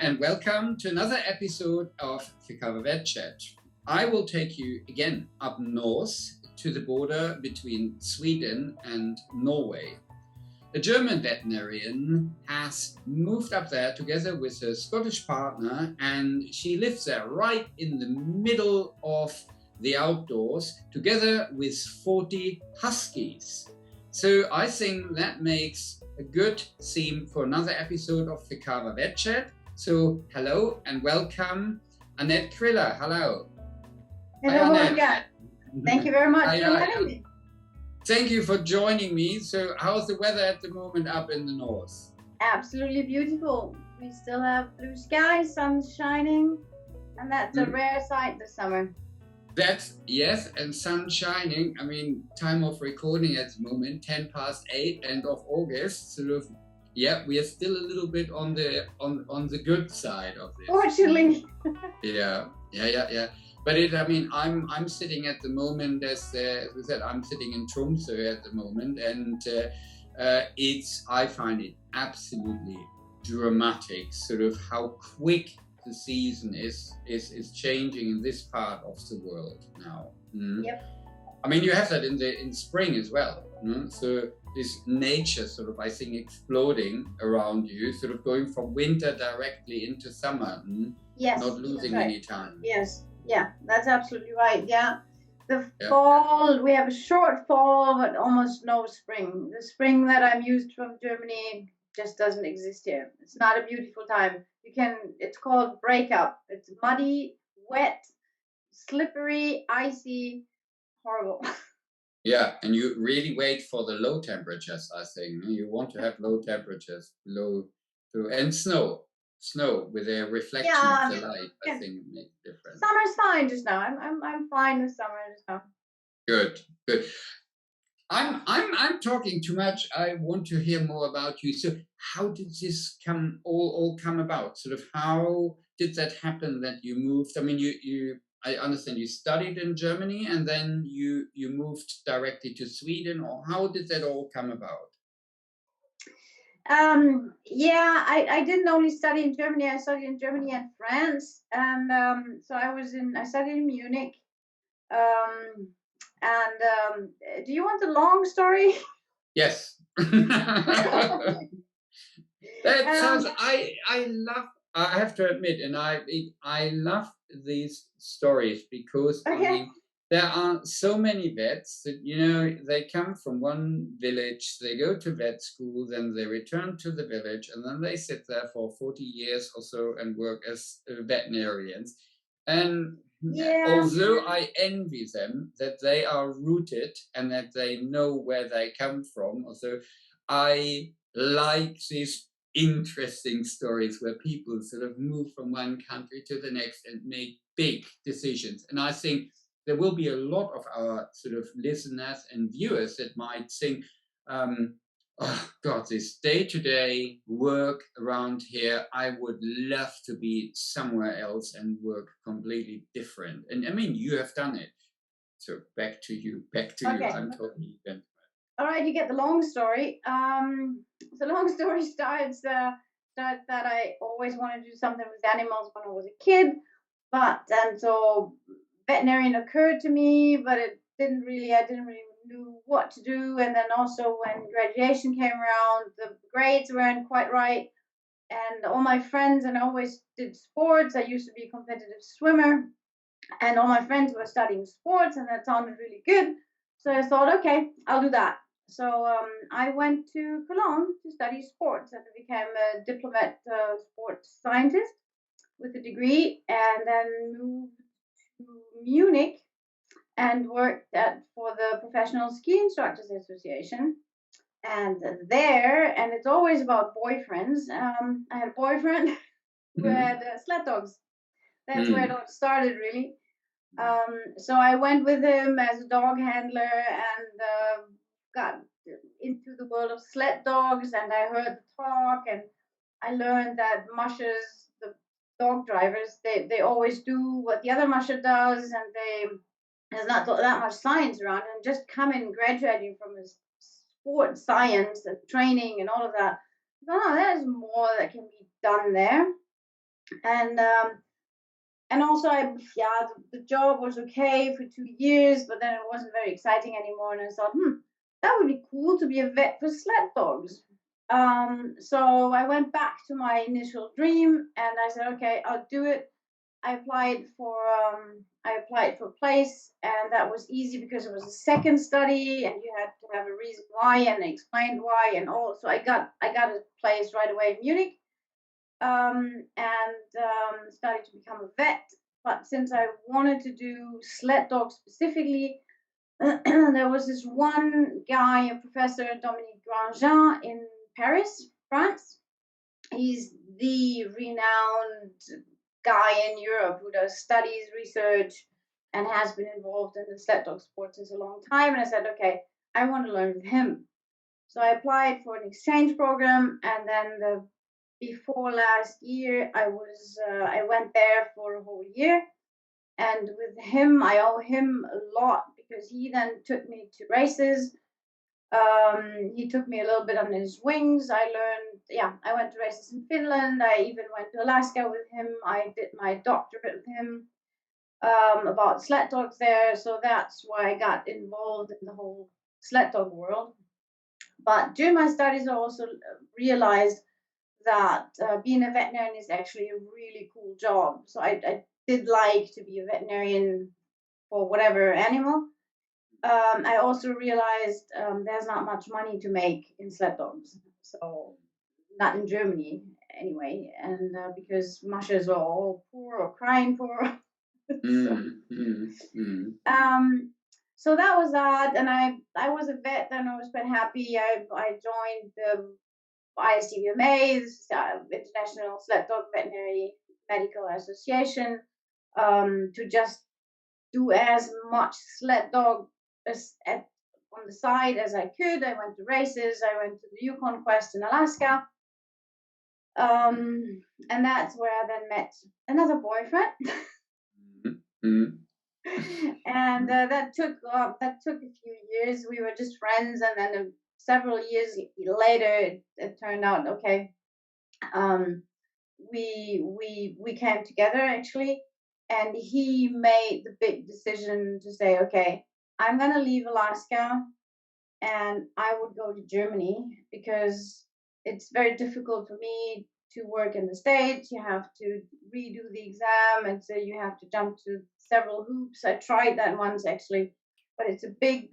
and welcome to another episode of Fikava Vet Chat. I will take you again up north to the border between Sweden and Norway. A German veterinarian has moved up there together with a Scottish partner, and she lives there right in the middle of the outdoors together with 40 huskies. So I think that makes a good theme for another episode of Fikava Vet Chat. So hello and welcome, Annette Kriller. Hello. Hello, Annette. Thank you very much for having me. Thank you for joining me. So how's the weather at the moment up in the north? Absolutely beautiful. We still have blue skies, sun shining, and that's a rare sight this summer. Yes, and sun shining. I mean, time of recording at the moment, 8:10, end of August. Sort of, yeah, we are still a little bit on the good side of this. Fortunately. Yeah. But I'm sitting at the moment, as we said, I'm sitting in Tromsø at the moment, and I find it absolutely dramatic, sort of how quick the season is changing in this part of the world now. Yep. I mean, you have that in spring as well. So this nature sort of, I think, exploding around you, sort of going from winter directly into summer. Yes. Not losing any time. Yes. Yeah, that's absolutely right. Yeah. Fall, we have a short fall, but almost no spring. The spring that I'm used from Germany just doesn't exist here. It's not a beautiful time. It's called breakup. It's muddy, wet, slippery, icy, horrible. Yeah, and you really wait for the low temperatures, I think. You want to have low temperatures, and snow with a reflection of the light. I think it makes a difference. Summer's fine just now. I'm fine with summer just now. Good. I'm talking too much. I want to hear more about you. So how did this all come about? Sort of how did that happen that you moved? I mean, I understand you studied in Germany and then you moved directly to Sweden, or how did that all come about? I didn't only study in Germany. I studied in Germany and France, and so I studied in Munich. Do you want the long story? Yes. That sounds. I have to admit, and I love these stories because I mean, there are so many vets that they come from one village, they go to vet school, then they return to the village, and then they sit there for 40 years or so and work as veterinarians. And although I envy them that they are rooted and that they know where they come from, also I like these interesting stories where people sort of move from one country to the next and make big decisions. And I think there will be a lot of our sort of listeners and viewers that might think, oh God, this day-to-day work around here, I would love to be somewhere else and work completely different. And I mean, you have done it. So back to you. I'm talking again. All right, you get the long story. The long story starts that I always wanted to do something with animals when I was a kid, and so veterinarian occurred to me, but I didn't really know what to do. And then also when graduation came around, the grades weren't quite right, and all my friends, and I always did sports. I used to be a competitive swimmer, and all my friends were studying sports, and that sounded really good. So I thought, okay, I'll do that. So I went to Cologne to study sports, and I became a diplomat sports scientist with a degree, and then moved to Munich and worked for the Professional Ski Instructors Association. And it's always about boyfriends. I had a boyfriend who had sled dogs. That's where it all started, really. So I went with him as a dog handler and got into the world of sled dogs, and I heard the talk, and I learned that mushers, the dog drivers, they always do what the other musher does, and there's not that much science around, and just graduating from a sports science and training and all of that. Oh, there's more that can be done there. and also the job was okay for 2 years, but then it wasn't very exciting anymore, and I thought, that would be cool to be a vet for sled dogs. So I went back to my initial dream, and I said, okay, I'll do it. I applied for a place, and that was easy because it was a second study, and you had to have a reason why, and I explained why, and all. So I got a place right away in Munich, and started to become a vet. But since I wanted to do sled dogs specifically, there was this one guy, a professor, Dominique Grandjean, in Paris, France. He's the renowned guy in Europe who does studies, research, and has been involved in the sled dog sport since a long time. And I said, okay, I want to learn with him. So I applied for an exchange program, and then before last year, I went there for a whole year. And with him, I owe him a lot because he then took me to races. He took me a little bit under his wings. I went to races in Finland. I even went to Alaska with him. I did my doctorate with him about sled dogs there. So that's why I got involved in the whole sled dog world. But during my studies, I also realized that being a veterinarian is actually a really cool job. So I did like to be a veterinarian for whatever animal. I also realized there's not much money to make in sled dogs, so not in Germany anyway, and because mushers are all poor or crying poor. so, um, so that was that, and I was a vet, and I was quite happy. I joined the ISDVMA, International Sled Dog Veterinary Medical Association, to just do as much sled dog on the side as I could. I went to races. I went to the Yukon Quest in Alaska. And that's where I then met another boyfriend. And that took a few years. We were just friends, and then several years later, it turned out okay. We came together actually, and he made the big decision to say, okay, I'm gonna leave Alaska, and I would go to Germany because it's very difficult for me to work in the States. You have to redo the exam, and so you have to jump to several hoops. I tried that once actually, but it's a big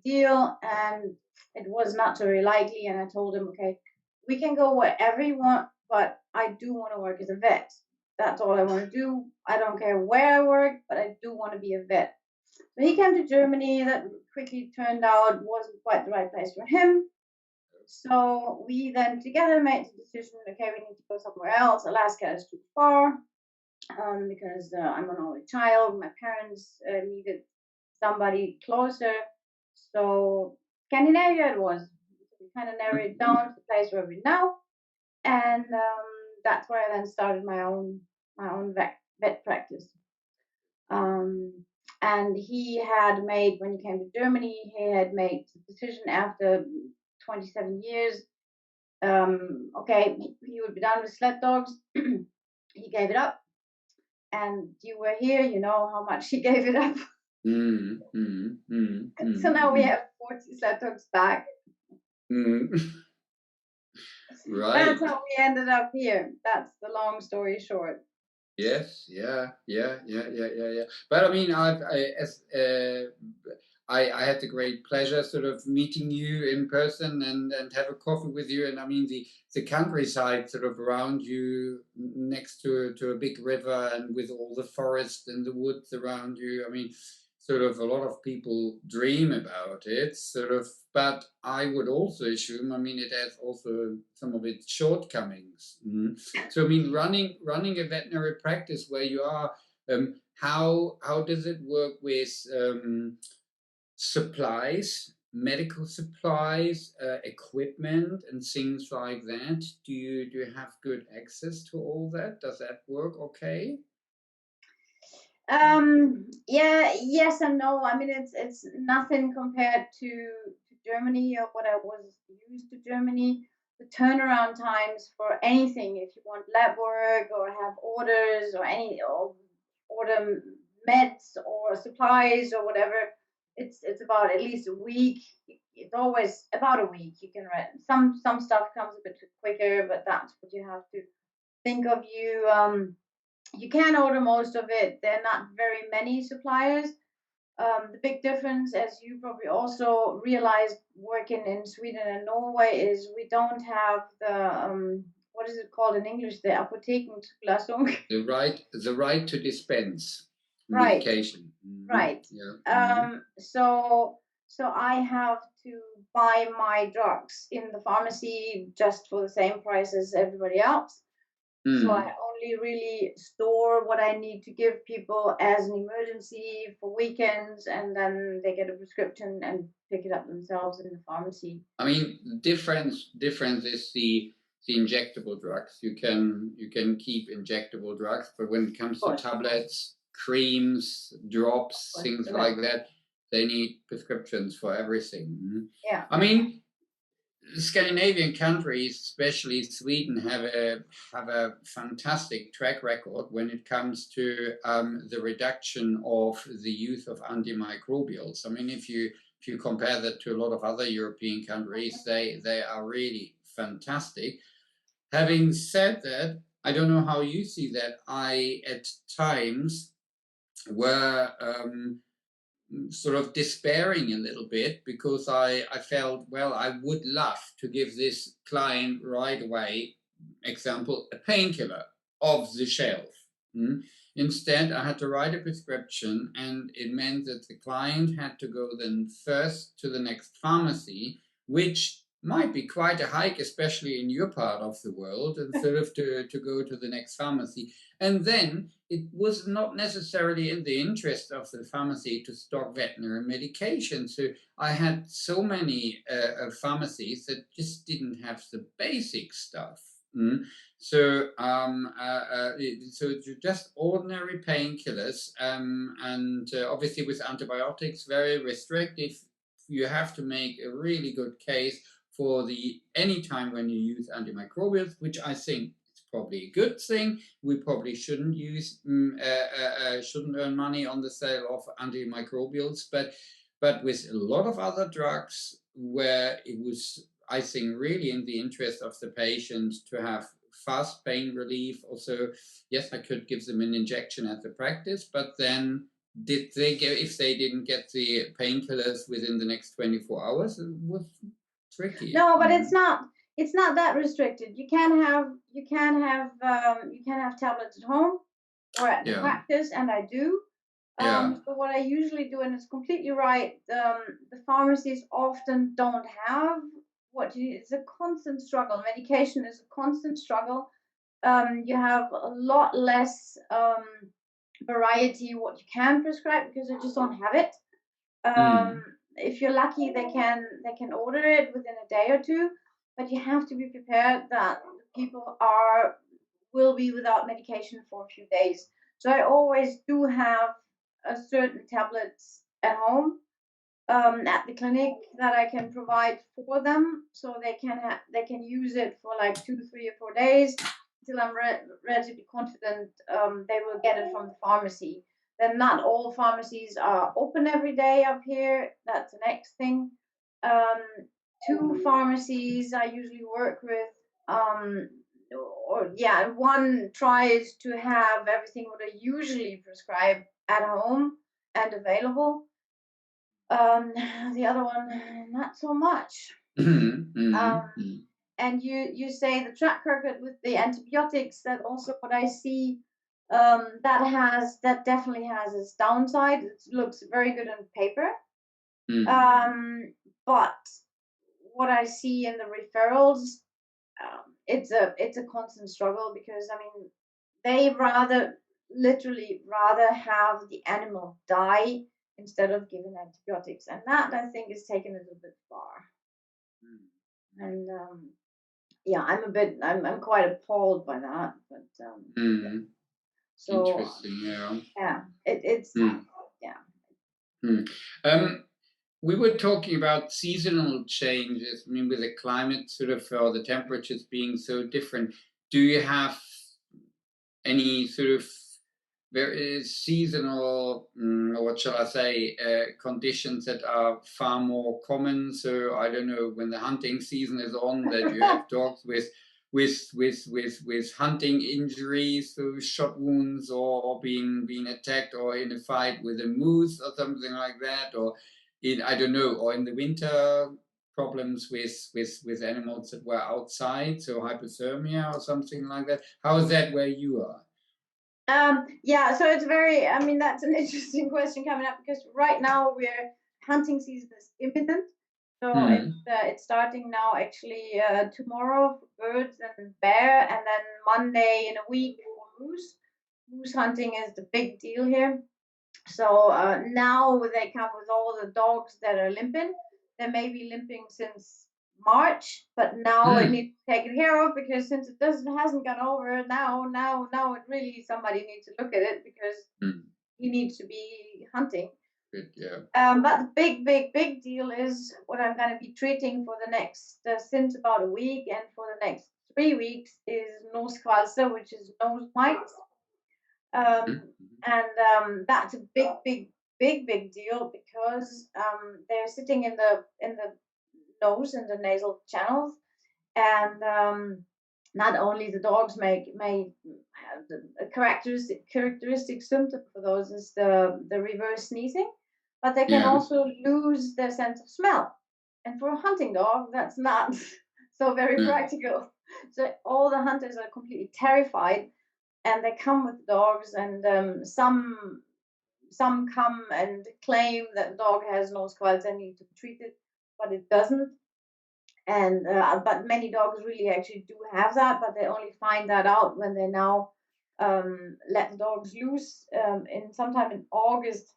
deal, and it was not very likely. And I told him, okay, we can go wherever you want, but I do want to work as a vet. That's all I want to do. I don't care where I work, but I do want to be a vet. So he came to Germany. That quickly turned out wasn't quite the right place for him. So we then together made the decision, okay, we need to go somewhere else. Alaska is too far because I'm an only child. My parents needed somebody closer. So Scandinavia it was. We kind of narrowed it down to the place where we now. And that's where I then started my own vet practice. And he had made, when he came to Germany, he had made the decision after 27 years. Okay, he would be done with sled dogs. He gave it up, and you were here. You know how much he gave it up. So now we have 40 sled dogs back. Right. That's how we ended up here. That's the long story short. Yes, yeah. But I mean, I had the great pleasure sort of meeting you in person and have a coffee with you. And I mean, the countryside sort of around you, next to a big river, and with all the forest and the woods around you. I mean, sort of a lot of people dream about it, sort of, but I would also assume, I mean, it has also some of its shortcomings. So I mean, running a veterinary practice where you are, how does it work with supplies, medical supplies, equipment, and things like that? Do you have good access to all that? Does that work okay? Yes and no. I mean, it's nothing compared to Germany or what I was used to Germany. The turnaround times for anything, if you want lab work or have orders or order meds or supplies or whatever, it's about at least a week. It's always about a week. You can rent some stuff comes a bit quicker, but that's what you have to think of. You can order most of it. There are not very many suppliers. The big difference, as you probably also realized working in Sweden and Norway, is we don't have the what is it called in English? The Apotekensglasung. The right to dispense Right. medication. Mm-hmm. Right. Yeah. So I have to buy my drugs in the pharmacy just for the same price as everybody else. So I only really store what I need to give people as an emergency for weekends, and then they get a prescription and pick it up themselves in the pharmacy. I mean, difference is the injectable drugs. You can keep injectable drugs, but when it comes to tablets, creams, drops, things like that, they need prescriptions for everything. Yeah. I mean, Scandinavian countries, especially Sweden, have a fantastic track record when it comes to the reduction of the use of antimicrobials. I mean, if you compare that to a lot of other European countries, they are really fantastic. Having said that, I don't know how you see that. I at times were sort of despairing a little bit, because I felt, well, I would love to give this client right away, example, a painkiller off the shelf. Instead, I had to write a prescription, and it meant that the client had to go then first to the next pharmacy, which might be quite a hike, especially in your part of the world, and sort of to go to the next pharmacy. And then it was not necessarily in the interest of the pharmacy to stock veterinary medication. So I had so many pharmacies that just didn't have the basic stuff. So just ordinary painkillers, and obviously with antibiotics, very restrictive. You have to make a really good case for any time when you use antimicrobials, which I think is probably a good thing. We probably shouldn't shouldn't earn money on the sale of antimicrobials, but with a lot of other drugs where it was, I think, really in the interest of the patient to have fast pain relief. Also, yes, I could give them an injection at the practice, but then if they didn't get the painkillers within the next 24 hours, it was tricky. No, but it's not that restricted. You can have tablets at home or at the practice, and I do. So what I usually do, and it's completely right, the pharmacies often don't have it's a constant struggle. Medication is a constant struggle. You have a lot less variety what you can prescribe because they just don't have it. If you're lucky, they can order it within a day or two, but you have to be prepared that people will be without medication for a few days. So I always do have a certain tablets at home, at the clinic, that I can provide for them, so they can use it for like 2, 3, or 4 days until I'm relatively confident they will get it from the pharmacy. Then not all pharmacies are open every day up here. That's the next thing. 2 pharmacies I usually work with, one tries to have everything what I usually prescribe at home and available. The other one, not so much. And you say the track record with the antibiotics, that also what I see, that definitely has its downside. It looks very good on paper. But what I see in the referrals, it's a constant struggle, because I mean, they literally rather have the animal die instead of giving antibiotics, and that I think is taken a little bit far. And I'm quite appalled by that. But so interesting, it's yeah. we were talking about seasonal changes. I mean, with the climate sort of, or the temperatures being so different, do you have any sort of very seasonal, or what shall I say, conditions that are far more common? So I don't know, when the hunting season is on, that you have dogs with hunting injuries, so shot wounds, or being attacked, or in a fight with a moose or something like that, or in, I don't know, or in the winter problems with animals that were outside, so hypothermia or something like that. How is that where you are? Yeah, so it's very, I mean, that's an interesting question coming up, because right now hunting season is imminent. So it's starting now, actually, tomorrow for birds and bear, and then Monday in a week for moose. Moose hunting is the big deal here. So now they come with all the dogs that are limping. They may be limping since March, but now it needs to be taken care of, because since it hasn't gone over, now it really, somebody needs to look at it, because he needs to be hunting. Good, yeah. But the big deal is what I'm going to be treating for the next since about a week, and for the next 3 weeks, is noskvalster, which is nose mites. And that's a big deal, because they're sitting in the nose, in the nasal channels, and not only the dogs may have a characteristic symptom for those is the reverse sneezing, but they can also lose their sense of smell, and for a hunting dog, that's not so very practical. So all the hunters are completely terrified, and they come with dogs, and some come and claim that the dog has noskvalster and need to be treated, but it doesn't. And but many dogs really actually do have that, but they only find that out when they now let the dogs loose. In sometime in August,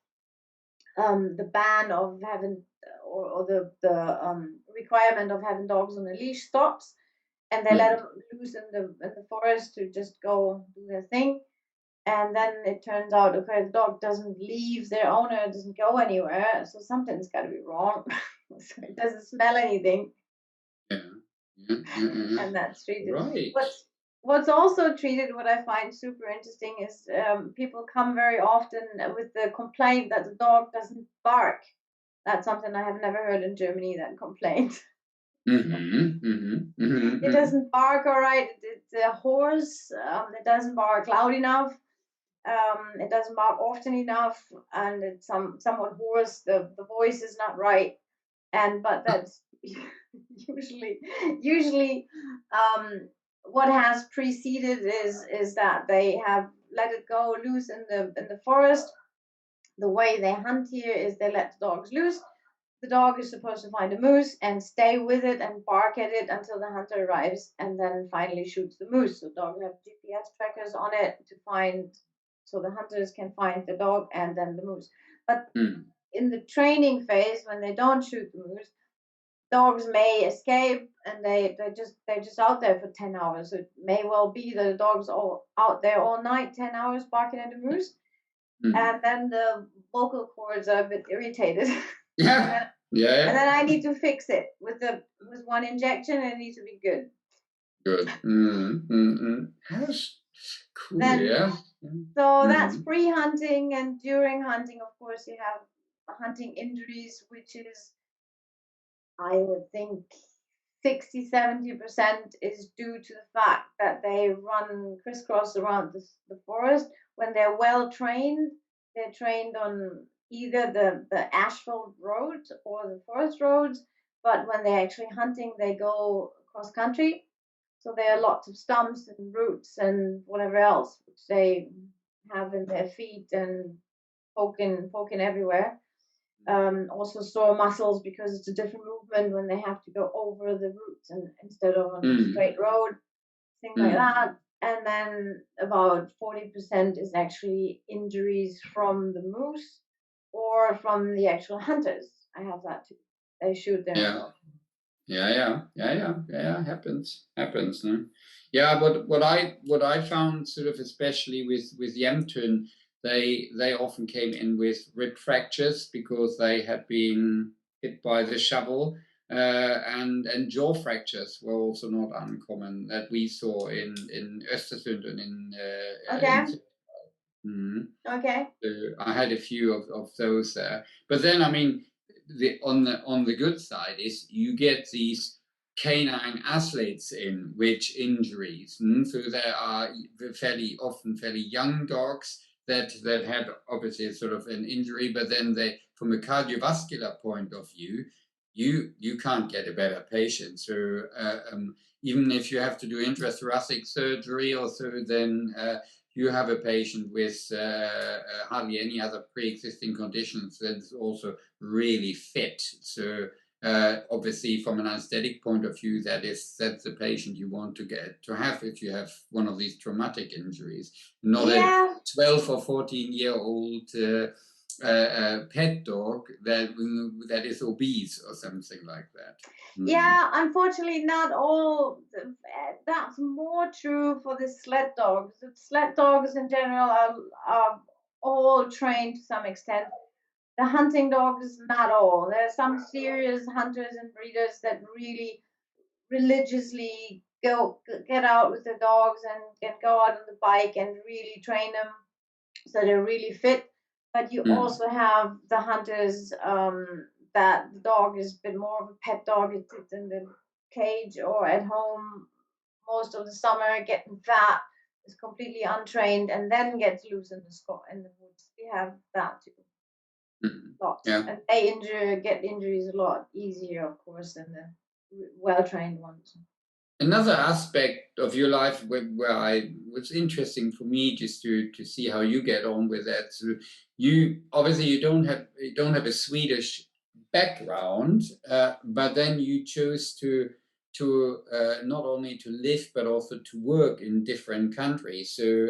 the ban of having, or the requirement of having dogs on a leash stops, and they let them loose in the forest to just go do their thing. And then it turns out, okay, the dog doesn't leave their owner, doesn't go anywhere, so something's got to be wrong. So it doesn't smell anything. And that's treated. Right. What's also treated, what I find super interesting, is people come very often with the complaint that the dog doesn't bark. That's something I have never heard in Germany, that complaint. It doesn't bark all right. It's a horse. It doesn't bark loud enough. It doesn't bark often enough, and it's somewhat hoarse. The voice is not right, but that's usually what has preceded is that they have let it go loose in the forest. The way they hunt here is they let the dogs loose. The dog is supposed to find a moose and stay with it and bark at it until the hunter arrives, and then finally shoots the moose. So dogs have GPS trackers on it to find, so the hunters can find the dog and then the moose. But in the training phase, when they don't shoot the moose, dogs may escape, and they're just out there for 10 hours. So it may well be that the dog's all out there all night, 10 hours barking at the moose. And then the vocal cords are a bit irritated. Yeah. And then I need to fix it with one injection, and it needs to be good. Good. That's cool. Then, so that's pre-hunting, and during hunting, of course, you have hunting injuries, which is, I would think, 60-70% is due to the fact that they run crisscross around the forest. When they're well trained, they're trained on either the asphalt roads or the forest roads, but when they're actually hunting, they go cross country. So there are lots of stumps and roots and whatever else which they have in their feet and poking everywhere. Also sore muscles, because it's a different movement when they have to go over the roots and instead of on a straight road, things like that. And then about 40% is actually injuries from the moose or from the actual hunters. I have that too. They shoot their Happens. No? Yeah, but what I found, sort of, especially with Yemtun, they often came in with rib fractures because they had been hit by the shovel. And jaw fractures were also not uncommon that we saw in Östersund and Okay. Okay. I had a few of those there. But then, I mean, on the good side is you get these canine athletes in which injuries. So there are often fairly young dogs that had obviously sort of an injury, but then they, from a cardiovascular point of view, you can't get a better patient. So even if you have to do intrathoracic surgery or so, then you have a patient with hardly any other pre-existing conditions that's also really fit. So obviously, from an anesthetic point of view, that's the patient you want to have if you have one of these traumatic injuries, not a 12 or 14-year-old pet dog that is obese or something like that. Yeah, unfortunately, not all. That's more true for the sled dogs. The sled dogs in general are all trained to some extent. The hunting dogs, not all. There are some serious hunters and breeders that really religiously get out with the dogs and go out on the bike and really train them so they're really fit. But you also have the hunters that the dog is a bit more of a pet dog. It sits in the cage or at home most of the summer, getting fat, is completely untrained, and then gets loose in the woods. We have that too. Lots. Yeah. And they get injuries a lot easier, of course, than the well-trained ones. Another aspect of your life where was interesting for me just to see how you get on with that. So you obviously you don't have a Swedish background, but then you chose to not only to live but also to work in different countries. So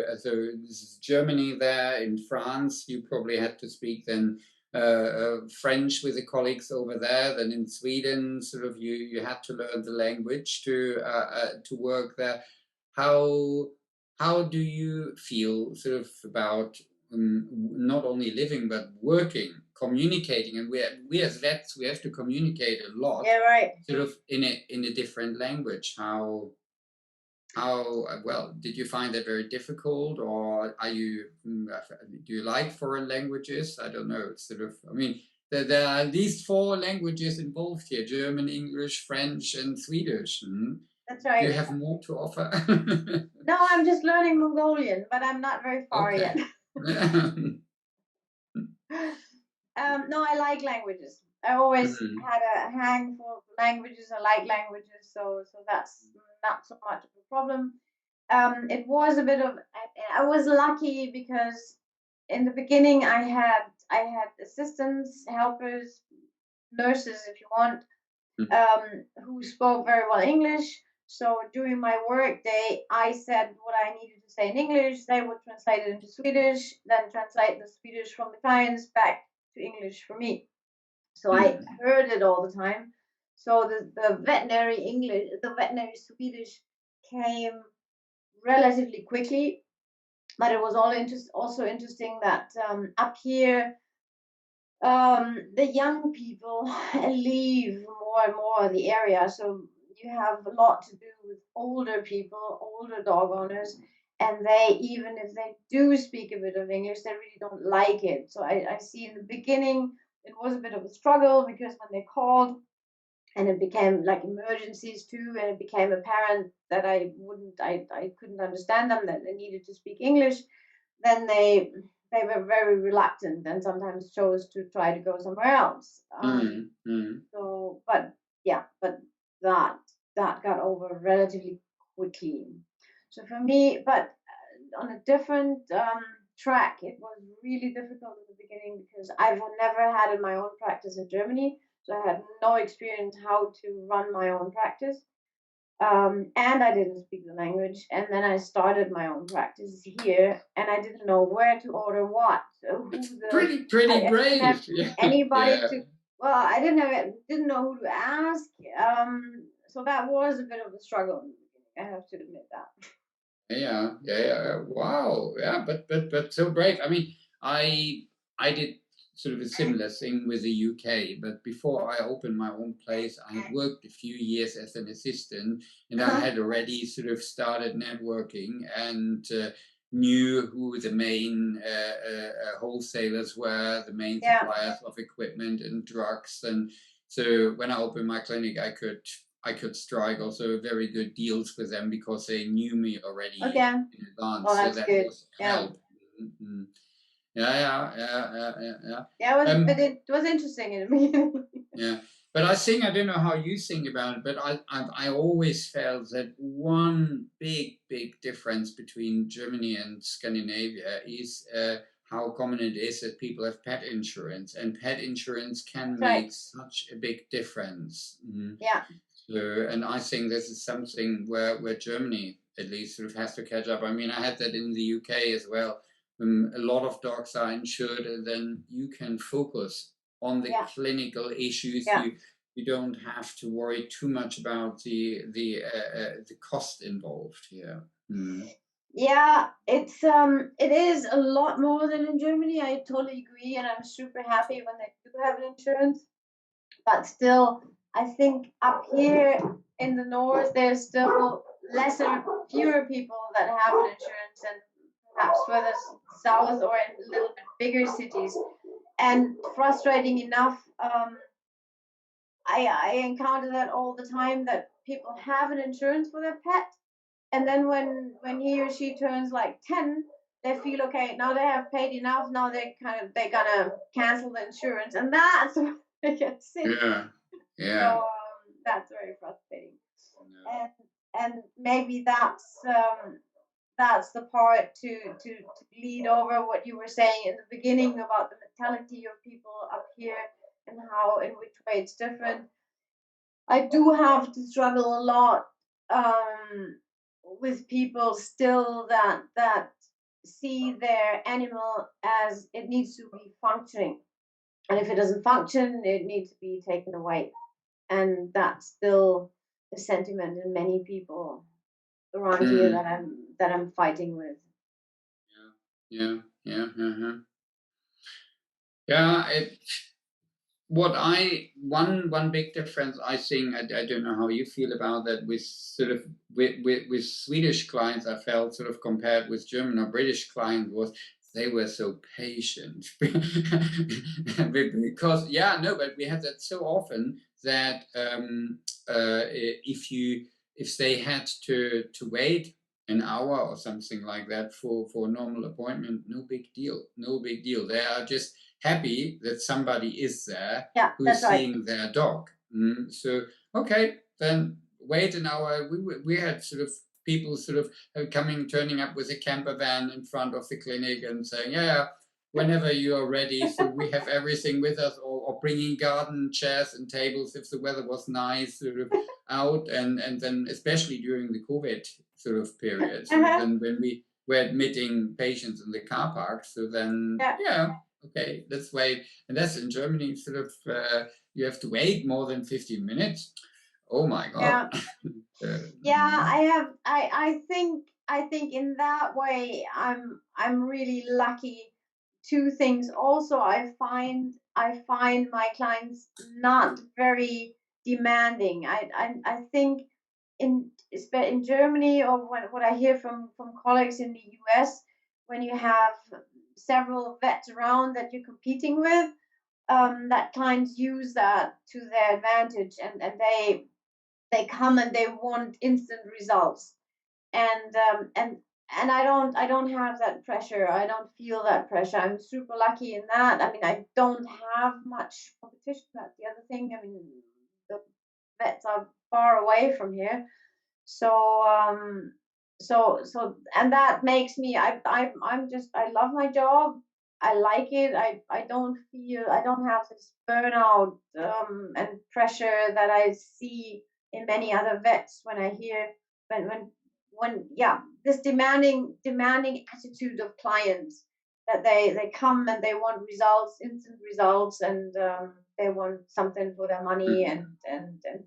this is Germany there, in France you probably had to speak then French with the colleagues over there. Then in Sweden, sort of you had to learn the language to work there. How do you feel sort of about not only living but working, communicating? And we as vets, we have to communicate a lot. Yeah, right. Sort of in a different language. How well did you find that very difficult, or do you like foreign languages? I don't know. It's sort of, I mean, there are at least 4 languages involved here: German, English, French, and Swedish. That's right. Do you have more to offer? No, I'm just learning Mongolian, but I'm not very far yet. No, I like languages. I always had a hang for languages. I like languages, so that's not so much of a problem. It was a bit of. I was lucky because in the beginning I had assistants, helpers, nurses, if you want, who spoke very well English. So during my work day, I said what I needed to say in English. They would translate it into Swedish, then translate the Swedish from the clients back to English for me. So I heard it all the time. So the veterinary English, the veterinary Swedish came relatively quickly, but it was also interesting that up here the young people leave more and more the area. So you have a lot to do with older people, older dog owners, and they, even if they do speak a bit of English, they really don't like it. So I see in the beginning it was a bit of a struggle because when they called and it became like emergencies too, and it became apparent that I couldn't understand them, that they needed to speak English, then they were very reluctant and sometimes chose to try to go somewhere else. So, but that got over relatively quickly. So for me, but on a different track, it was really difficult in the beginning because I've never had in my own practice in Germany, so I had no experience how to run my own practice. And I didn't speak the language. And then I started my own practice here, and I didn't know where to order what. So pretty brave. Anybody to. Well, I didn't know who to ask. So that was a bit of a struggle. I have to admit that. Yeah. Wow. Yeah, but so brave. I mean, I did sort of a similar thing with the UK. But before I opened my own place, I had worked a few years as an assistant, and I had already sort of started networking and knew who the main wholesalers were, the main suppliers of equipment and drugs. And so when I opened my clinic, I could strike also very good deals with them because they knew me already in advance. Oh, that's so that good. was help. Mm-hmm. Yeah. Yeah, but it was interesting in the beginning. Yeah, but I don't know how you think about it, but I always felt that one big difference between Germany and Scandinavia is how common it is that people have pet insurance, and pet insurance can make such a big difference. Mm-hmm. Yeah. So, and I think this is something where Germany at least sort of has to catch up. I mean, I had that in the UK as well. A lot of dogs are insured, and then you can focus on the clinical issues. You don't have to worry too much about the cost involved here. Yeah, it is a lot more than in Germany. I totally agree, and I'm super happy when they do have an insurance. But still, I think up here in the north, there's still fewer people that have an insurance than perhaps further south or in a little bit bigger cities. And frustrating enough, I encounter that all the time, that people have an insurance for their pet, and then when he or she turns like 10, they feel okay, now they have paid enough, now they're gonna cancel the insurance, and that's when they get sick. Yeah. So that's very frustrating. And maybe that's the part to lead over what you were saying in the beginning about the mentality of people up here and how, in which way it's different. I do have to struggle a lot with people still that see their animal as it needs to be functioning, and if it doesn't function, it needs to be taken away. And that's still the sentiment in many people around here that I'm fighting with. Yeah. One big difference, I think, I don't know how you feel about that, with sort of with Swedish clients, I felt sort of compared with German or British clients, was they were so patient. Because but we have that so often that if they had to wait an hour or something like that for a normal appointment, no big deal. They are just happy that somebody is there who's seeing their dog. So okay, then wait an hour. We had sort of people sort of turning up with a camper van in front of the clinic and saying, whenever you are ready, so we have everything with us, or bringing garden chairs and tables if the weather was nice, sort of out, and then especially during the COVID sort of period, so then when we were admitting patients in the car park, so then okay, let's wait. And that's in Germany, sort of you have to wait more than 15 minutes. Oh my God. I think in that way I'm really lucky. Two things also, I find my clients not very demanding. I think in Germany, or what I hear from colleagues in the US, when you have several vets around that you're competing with, that clients use that to their advantage, and they come and they want instant results, and I don't have that pressure. I don't feel that pressure. I'm super lucky in that. I mean, I don't have much competition. That's the other thing. I mean, the vets are far away from here, so and that makes me, I'm just, I love my job. I like it. I don't have this burnout and pressure that I see in many other vets when I hear when this demanding attitude of clients, that they come and they want results, instant results, and they want something for their money, and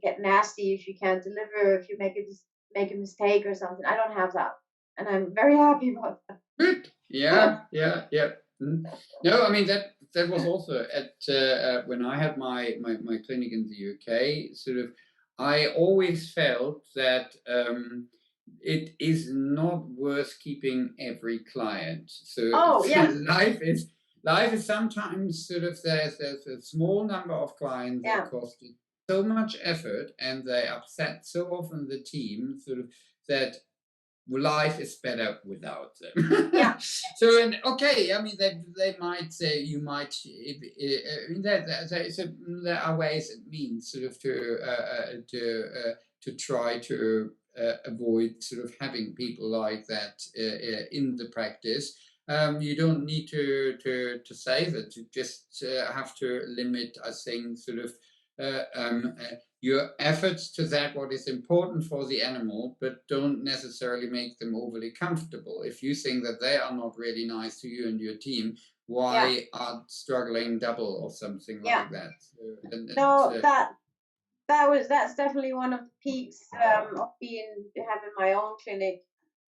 get nasty if you can't deliver, if you make a mistake or something. I don't have that, and I'm very happy about that. Good. Yeah. No, I mean, that was also at when I had my clinic in the UK. Sort of, I always felt that it is not worth keeping every client. So, Oh, so yeah. life is sometimes sort of there's a small number of clients Yeah. that cost you so much effort, and they upset so often the team, sort of, that life is better without them. Yeah. So, and okay, I mean, they might say, you might, I mean, there are ways and means sort of to try to avoid sort of having people like that in the practice. You don't need to save it. You just have to limit, I think, sort of your efforts to that what is important for the animal, but don't necessarily make them overly comfortable. If you think that they are not really nice to you and your team, why are struggling double or something like that? No, that's definitely one of the peaks of having my own clinic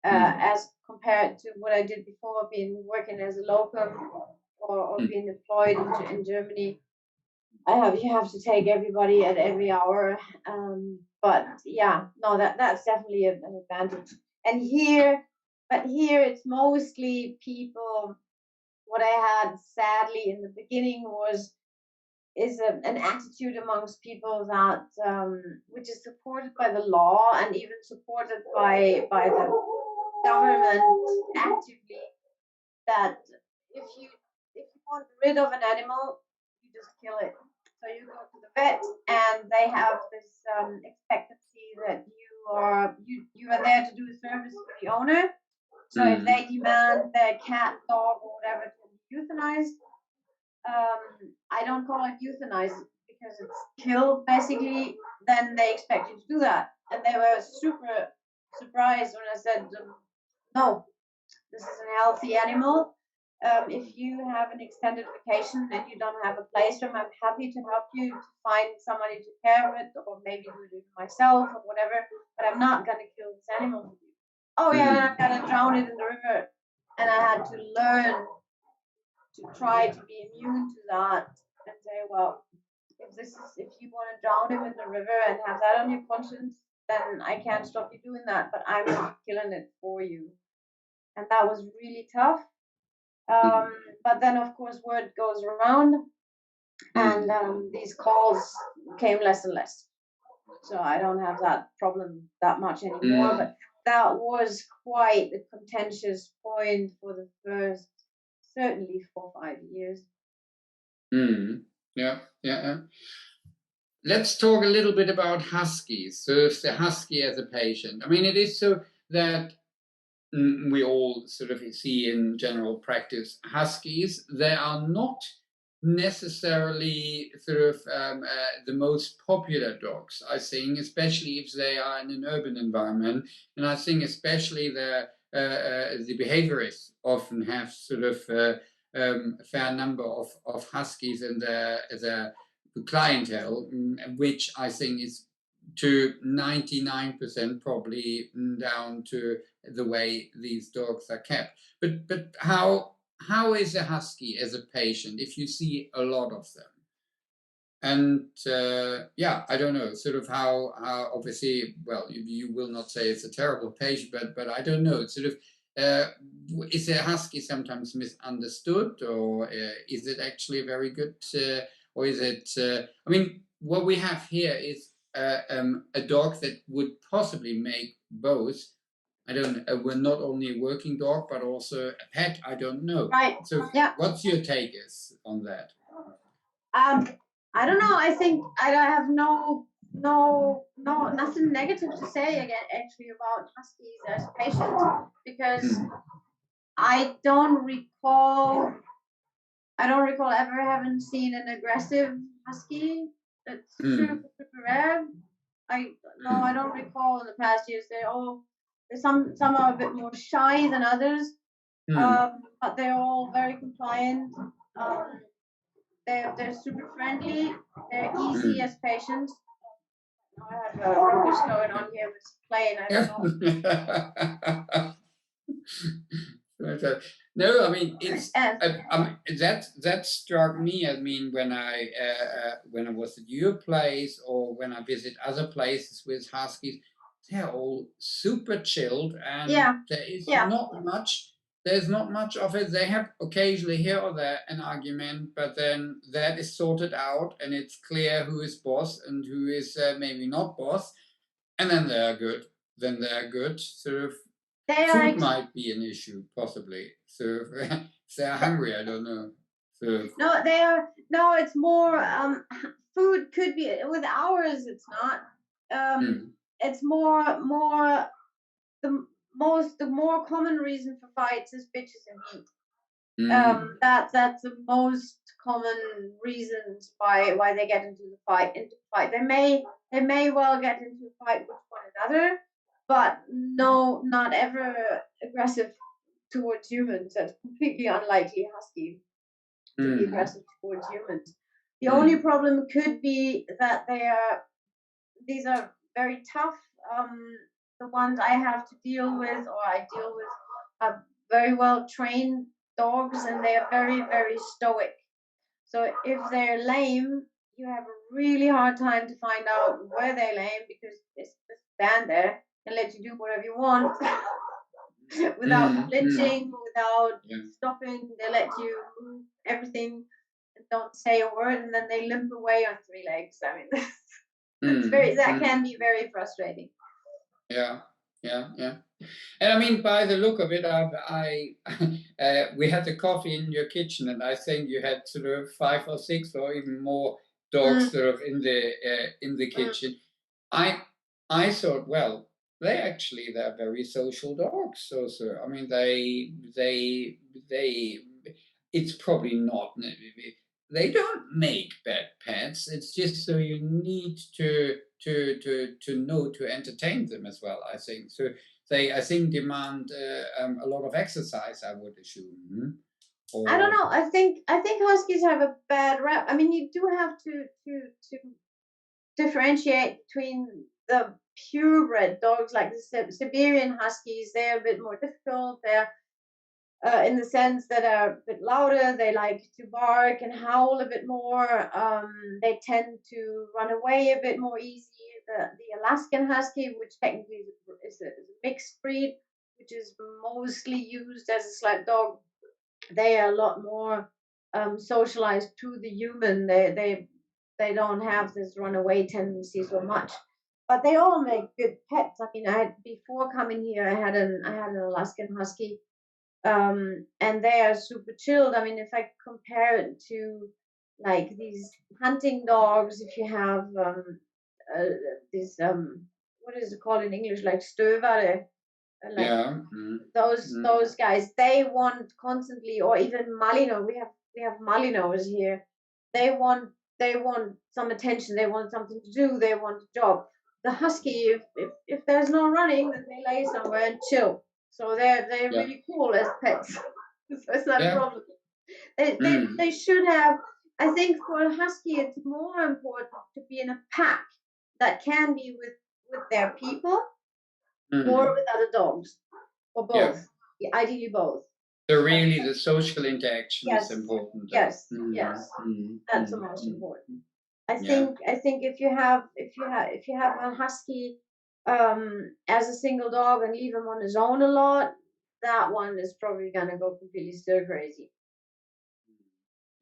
as compared to what I did before, being working as a locum or being employed in Germany. You have to take everybody at every hour. But yeah, no, that's definitely an advantage. And here it's mostly people. What I had sadly in the beginning is an attitude amongst people that which is supported by the law and even supported by the government actively, that if you want rid of an animal, you just kill it. So you go to the vet, and they have this expectancy that you are there to do a service for the owner. So if they demand their cat, dog, or whatever to be euthanized, I don't call it euthanize because it's killed basically. Then they expect you to do that, and they were super surprised when I said, no, this is a healthy animal. If you have an extended vacation and you don't have a place for them, I'm happy to help you to find somebody to care of it, or maybe do it myself or whatever. But I'm not gonna kill this animal for you. Oh yeah, I'm gonna drown it in the river, and I had to learn to try to be immune to that and say, well, if you want to drown him in the river and have that on your conscience, then I can't stop you doing that. But I'm not killing it for you, and that was really tough. But then, of course, word goes around, and these calls came less and less. So I don't have that problem that much anymore. But that was quite a contentious point for the first, certainly 4 or 5 years. Yeah. Let's talk a little bit about huskies. So, if the husky as a patient, I mean, it is so that we all sort of see in general practice huskies. They are not necessarily sort of the most popular dogs, I think, especially if they are in an urban environment. And I think especially the behaviorists often have sort of a fair number of huskies in their clientele, which I think is to 99% probably down to the way these dogs are kept. But how is a husky as a patient if you see a lot of them? And I don't know, sort of how obviously, well, you will not say it's a terrible patient, but I don't know, sort of, is a husky sometimes misunderstood, or is it actually a very good, or is it, I mean, what we have here is a dog that would possibly make both. I don't know, we're not only a working dog, but also a pet. I don't know. Right. So what's your take on that? I don't know. I think I have nothing negative to say again actually about huskies as patients, because I don't recall ever having seen an aggressive husky. It's super rare. I don't recall in the past years. Some are a bit more shy than others, but they're all very compliant. They're super friendly. They're easy as patients. I have a ruckus going on here with this plane. I don't know. No, I mean it's And that struck me. I mean, when I was at your place or when I visit other places with huskies, they're all super chilled, and yeah, yeah. There's not much of it. They have occasionally here or there an argument, but then that is sorted out, and it's clear who is boss and who is maybe not boss, and then they are good. Then they are good. Sort of They are food might be an issue, possibly. So if they're hungry, I don't know. So no, they are no. It's more food could be with ours. It's not. mm, It's more the more common reason for fights is bitches and heat. mm, That's the most common reasons why they get into fight. They may well get into a fight with one another, but no, not ever aggressive towards humans. That's completely unlikely husky to be mm, aggressive towards humans. The only mm, problem could be that these are very tough. The ones I have to deal with, or I deal with, are very well trained dogs, and they are very, very stoic. So if they're lame, you have a really hard time to find out where they're lame, because they just stand there and let you do whatever you want without mm, mm, flinching, without yeah, stopping. They let you move everything and don't say a word, and then they limp away on three legs. I mean, that mm. can be very frustrating. Yeah, yeah, yeah. And I mean, by the look of it, we had the coffee in your kitchen, and I think you had sort of 5 or 6 or even more dogs Mm, sort of in the mm. kitchen. I I thought, well, they're very social dogs. So I mean, they it's probably not. They don't make bad pets. It's just so you need to know to entertain them as well. I think so. They, I think, demand a lot of exercise, I would assume. I don't Or know. I think huskies have a bad rap. I mean, you do have to differentiate between the purebred dogs, like the Siberian huskies. They're a bit more difficult. They're in the sense that are a bit louder. They like to bark and howl a bit more. They tend to run away a bit more easy. The Alaskan Husky, which technically is a mixed breed, which is mostly used as a sled dog, they are a lot more socialized to the human. They don't have this runaway tendency so much. But they all make good pets. I mean, I had before coming here, I had an Alaskan Husky, and they are super chilled. I mean, if I compare it to like these hunting dogs, if you have uh, these what is it called in English, like stövare, like yeah, those guys, they want constantly, or even Malino. We have Malinos here. They want they want some attention. They want something to do. They want a job. The husky, if there's no running, then they lay somewhere and chill. So they're yeah, really cool as pets. So it's not a yeah. problem. They, they Mm, they should have. I think for a husky, it's more important to be in a pack that can be with their people or mm, with other dogs, or yeah. both. Yeah, ideally both. So But really, the social interaction is yes, important then. yes, yes, that's the most Mm. important. I Yeah. think I think if you have a husky as a single dog and leave him on his own a lot, that one is probably gonna go completely stir crazy.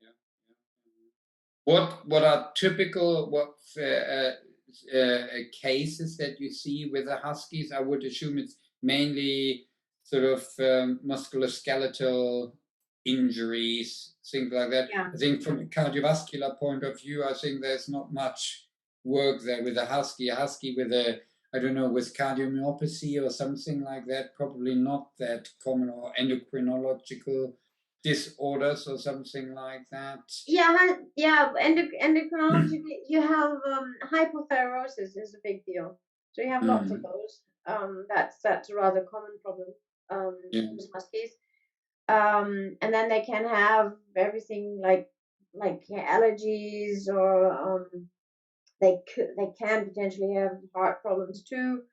Yeah. What are typical cases that you see with the huskies? I would assume it's mainly sort of musculoskeletal injuries, things like that. Yeah. I think from a cardiovascular point of view, I think there's not much work there with a husky. A husky with I don't know, with cardiomyopathy or something like that, probably not that common, or endocrinological disorders or something like that. Yeah. Endocrinologically, you have hypothyrosis is a big deal. So you have lots of Mm, those. That's a rather common problem yeah, with huskies. And then they can have everything like allergies, or they can potentially have heart problems too,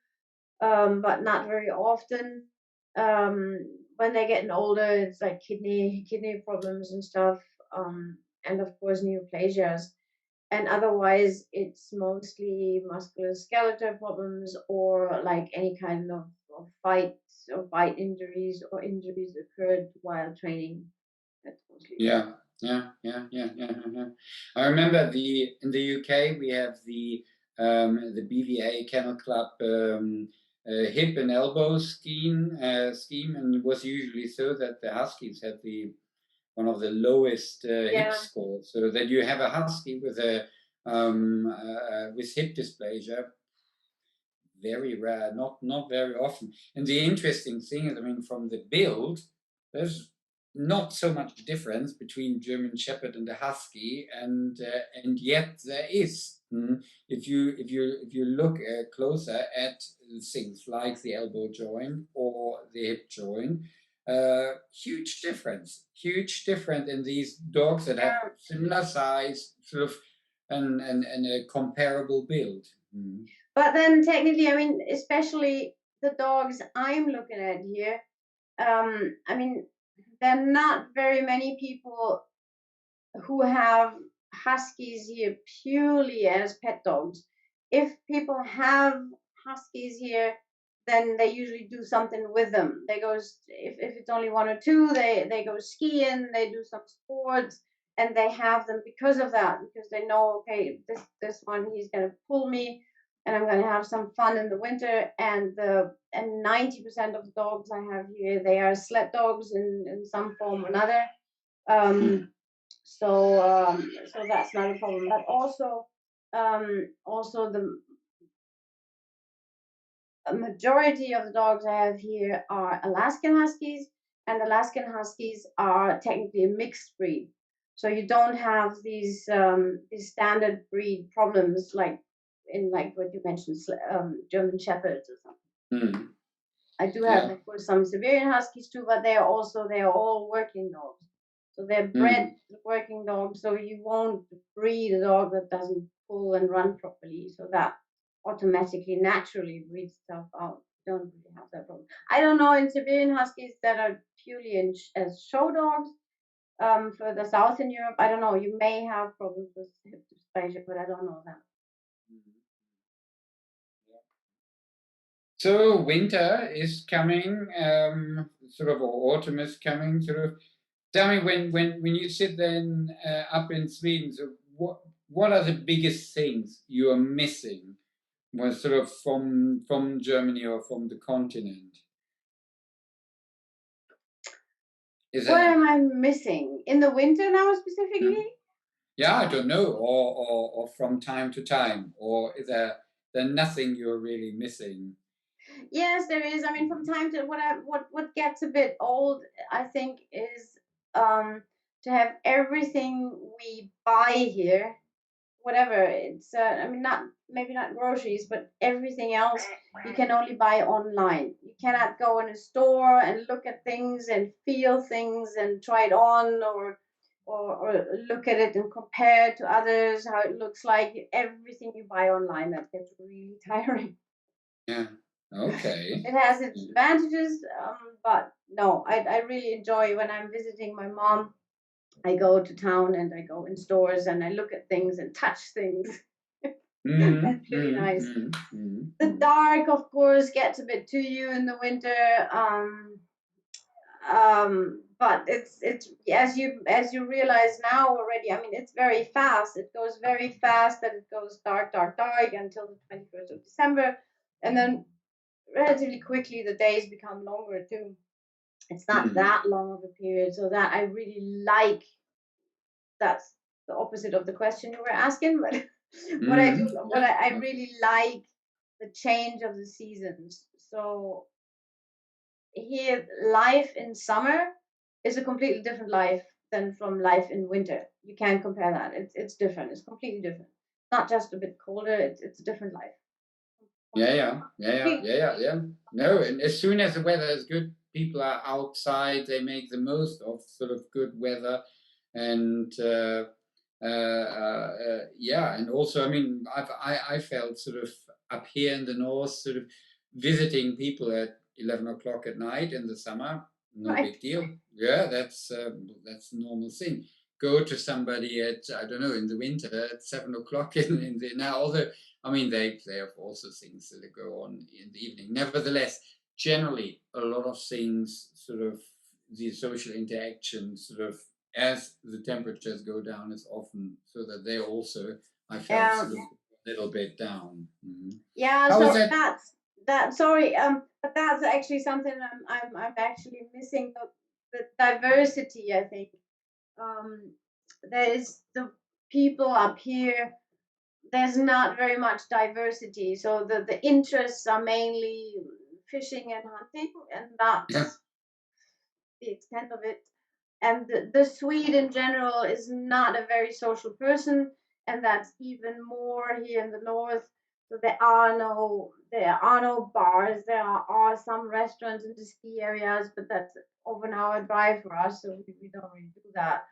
but not very often. Um, when they're getting older, it's like kidney problems and stuff, and of course neoplasias. And otherwise, it's mostly musculoskeletal problems or like any kind of fights or bite injuries or injuries occurred while training. That's mostly it. Yeah, yeah. I remember in the UK we have the BVA Kennel Club hip and elbow scheme, and it was usually so that the Huskies had one of the lowest hip scores, so that you have a Husky with with hip dysplasia. Very rare, not very often. And the interesting thing is, I mean, from the build, there's not so much difference between German Shepherd and the Husky, and yet there is. If you look closer at things like the elbow joint or the hip joint, huge difference in these dogs that have similar size, sort of, and a comparable build. But then technically, I mean, especially the dogs I'm looking at here, I mean, there are not very many people who have huskies here purely as pet dogs. If people have huskies here, then they usually do something with them. They go, if it's only one or two, they go skiing, they do some sports, and they have them because of that, because they know, okay, this one, he's gonna pull me, and I'm gonna have some fun in the winter. And 90% of the dogs I have here, they are sled dogs in some form or another. So that's not a problem. But also the majority of the dogs I have here are Alaskan Huskies, and Alaskan Huskies are technically a mixed breed. So you don't have these standard breed problems like what you mentioned, German Shepherds or something. I do have, of course, some Siberian Huskies too, but they are all working dogs. So they're bred working dogs, so you won't breed a dog that doesn't pull and run properly. So that automatically, naturally breeds itself out. You don't really have that problem. I don't know in Siberian Huskies that are purely as show dogs. For the South in Europe, I don't know. You may have problems with hip dysplasia, but I don't know that. So winter is coming, sort of, or autumn is coming, sort of. Tell me, when you sit then up in Sweden, so what are the biggest things you are missing, sort of from Germany or from the continent? What am I missing in the winter now specifically? Yeah, I don't know, or from time to time, or is there nothing you're really missing? Yes, there is. I mean, from time to what gets a bit old, I think, is to have everything we buy here, whatever it's. I mean, maybe not groceries, but everything else you can only buy online. You cannot go in a store and look at things and feel things and try it on, or look at it and compare it to others how it looks like. Everything you buy online, that gets really tiring. Yeah. Okay. It has its advantages, but no, I really enjoy when I'm visiting my mom. I go to town and I go in stores and I look at things and touch things. That's really nice. The dark, of course, gets a bit to you in the winter. But it's as you realize now already. I mean, it's very fast. It goes very fast. That it goes dark until the 21st of December, and then relatively quickly the days become longer too. It's not that long of a period, so that I really like. That's the opposite of the question you were asking, but I really like the change of the seasons. So here, life in summer is a completely different life than from life in winter. You can't compare that. It's different. It's completely different. Not just a bit colder. It's a different life. Yeah. No, and as soon as the weather is good, people are outside. They make the most of sort of good weather, and yeah, and also, I mean, I felt sort of up here in the north, sort of visiting people at 11 o'clock at night in the summer. no big deal. Yeah, that's a normal thing. Go to somebody at, I don't know, in the winter at 7 o'clock in the now. Although I mean they have also things that go on in the evening. Nevertheless, generally a lot of things sort of the social interaction sort of as the temperatures go down is often so that they also I felt sort of a little bit down. Mm-hmm. Yeah, how so that. Sorry, but that's actually something I'm actually missing the diversity. I think there is the people up here. There's not very much diversity, so the interests are mainly fishing and hunting, and that's the extent of it. And the Swede in general is not a very social person, and that's even more here in the north. So there are no bars. There are some restaurants in the ski areas, but that's over an hour drive for us, so we don't really do that.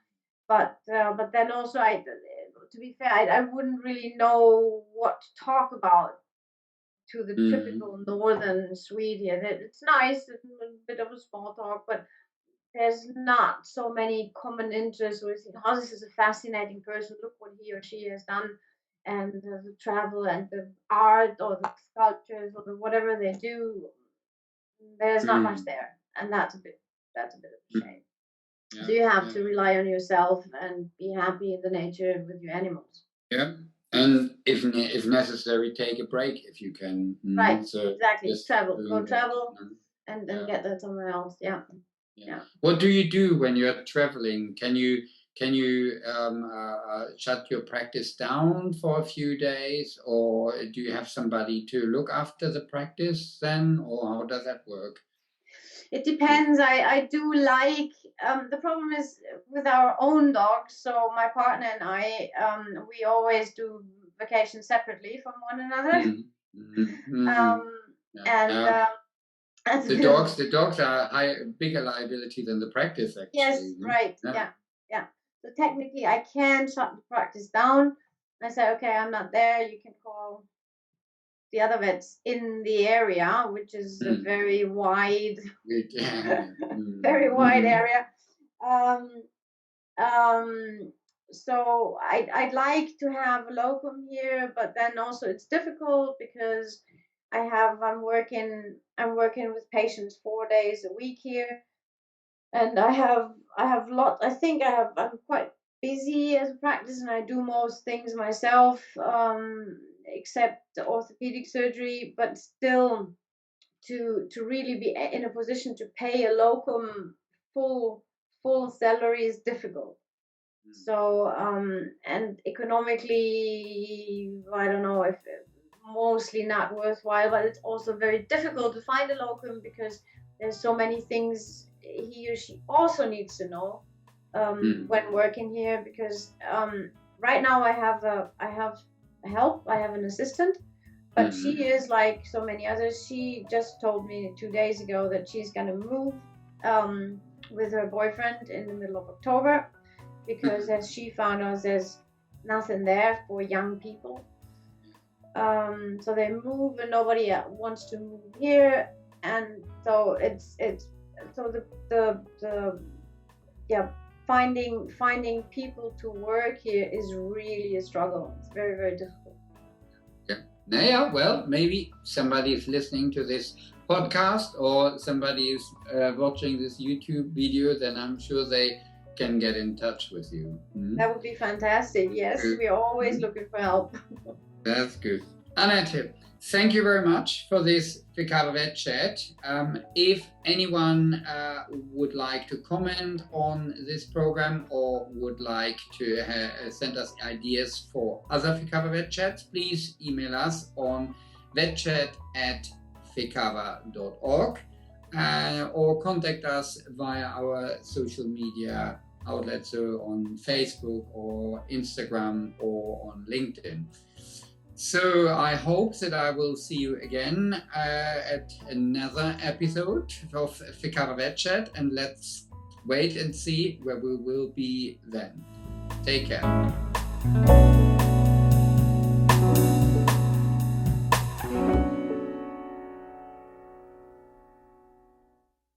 But then also, to be fair, I wouldn't really know what to talk about to the typical northern Swede here. It's nice, it's a bit of a small talk, but there's not so many common interests. We think, oh, this is a fascinating person. Look what he or she has done, and the travel and the art or the sculptures or the whatever they do. There's not much there, and that's a bit of a shame. Yeah, so you have to rely on yourself and be happy in the nature with your animals. Yeah, and if necessary, take a break if you can. Right. So exactly. Go travel, and get that somewhere else. Yeah. Yeah. What do you do when you're traveling? Can you shut your practice down for a few days, or do you have somebody to look after the practice then, or how does that work? It depends. I do like the problem is with our own dogs. So my partner and I we always do vacations separately from one another. The dogs are a bigger liability than the practice, actually. Yes, right. Yeah. So technically, I can shut the practice down. I say, okay, I'm not there. You can call the other vets in the area, which is a very wide, very wide area. So I'd like to have a locum here, but then also it's difficult because I'm working with patients 4 days a week here, and I have lots. I'm quite busy as a practice, and I do most things myself, except the orthopedic surgery. But still, to really be in a position to pay a locum full salary is difficult. So and economically, I don't know if mostly not worthwhile, but it's also very difficult to find a locum because there's so many things he or she also needs to know when working here. Because right now I have help, I have an assistant, but she is like so many others. She just told me 2 days ago that she's gonna move with her boyfriend in the middle of October, because as she found out, there's nothing there for young people. So they move, and nobody wants to move here, and so it's so finding people to work here is really a struggle. It's very, very difficult. Yeah, well, maybe somebody is listening to this podcast or somebody is watching this YouTube video, then I'm sure they can get in touch with you. That would be fantastic. Yes, we're always looking for help. That's good. Annette, thank you very much for this Fikava Vet Chat. If anyone would like to comment on this program or would like to send us ideas for other Fikava Vet Chats, please email us on vetchat@fikava.org or contact us via our social media outlets, so on Facebook or Instagram or on LinkedIn. So I hope that I will see you again at another episode of Fikava Vet Chat, and let's wait and see where we will be then. Take care.